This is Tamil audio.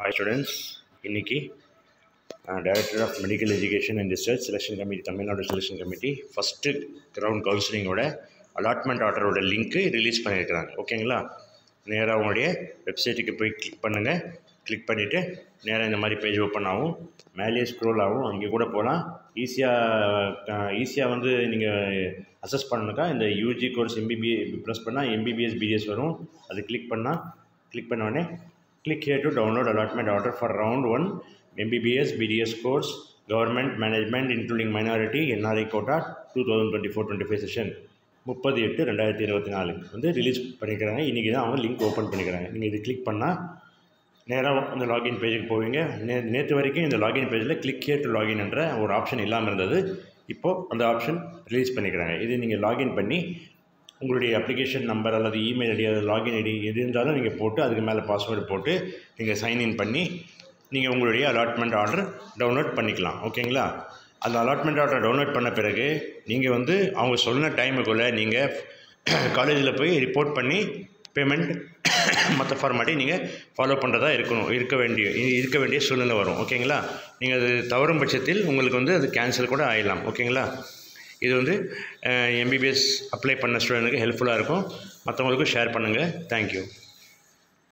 Hi students, இன்னைக்கு director of medical education and research selection committee Tamil Nadu selection committee first round கவுன்சிலிங்கோட அலாட்மெண்ட் ஆர்டரோட லிங்க்கு ரிலீஸ் பண்ணியிருக்கிறாங்க. ஓகேங்களா? நேராக உங்களுடைய வெப்சைட்டுக்கு போய் கிளிக் பண்ணுங்கள். கிளிக் பண்ணிவிட்டு நேராக இந்த மாதிரி பேஜ் ஓப்பன் ஆகும், மேலேயே ஸ்க்ரோல் ஆகும். அங்கே கூட போகலாம். ஈஸியாக வந்து நீங்கள் அசஸ் பண்ணணுக்கா இந்த யூஜி கோர்ஸ் எம்பிபிஏ ப்ரெஸ் பண்ணால் எம்பிபிஎஸ் பிடிஎஸ் வரும். அது கிளிக் பண்ண உடனே click here to download allotment order for round 1 MBBS BDS course government management including minority NRI quota 2024-25 session 30/8/2024 வந்து ரிலீஸ் பண்ணிக்கிறாங்க. இன்றைக்கி தான் அவங்க லிங்க் ஓப்பன் பண்ணிக்கிறாங்க. நீங்கள் இது கிளிக் பண்ணால் நேராக அந்த லாகின் பேஜுக்கு போவீங்க. நேற்று வரைக்கும் இந்த லாகின் பேஜில் கிளிக் ஹியர் டு லாகின் என்ற ஒரு ஆப்ஷன் இல்லாமல் இருந்தது. இப்போது அந்த ஆப்ஷன் ரிலீஸ் பண்ணிக்கிறாங்க. இது நீங்கள் லாகின் பண்ணி உங்களுடைய அப்ளிகேஷன் நம்பர் அல்லது இமெயில் ஐடி அல்லது லாகின் ஐடி எது இருந்தாலும் நீங்கள் போட்டு அதுக்கு மேலே பாஸ்வேர்டு போட்டு நீங்கள் சைன்இன் பண்ணி நீங்கள் உங்களுடைய அலாட்மெண்ட் ஆர்டர் டவுன்லோட் பண்ணிக்கலாம். ஓகேங்களா? அந்த அலாட்மெண்ட் ஆர்டர் டவுன்லோட் பண்ண பிறகு நீங்கள் வந்து அவங்க சொன்ன டைமுக்குள்ளே நீங்கள் காலேஜில் போய் ரிப்போர்ட் பண்ணி பேமெண்ட் மற்ற ஃபார்மாட்டி நீங்கள் ஃபாலோ பண்ணுறதா இருக்க வேண்டிய சூழ்நிலை வரும். ஓகேங்களா? நீங்கள் அது தவறும் பட்சத்தில் உங்களுக்கு வந்து அது கேன்சல் கூட ஆகிடலாம். ஓகேங்களா? இது வந்து எம்பிபிஎஸ் அப்ளை பண்ண ஸ்டூடெண்ட்டுக்கு ஹெல்ப்ஃபுல்லாக இருக்கும். மற்றவங்களுக்கும் ஷேர் பண்ணுங்கள். தேங்க்யூ.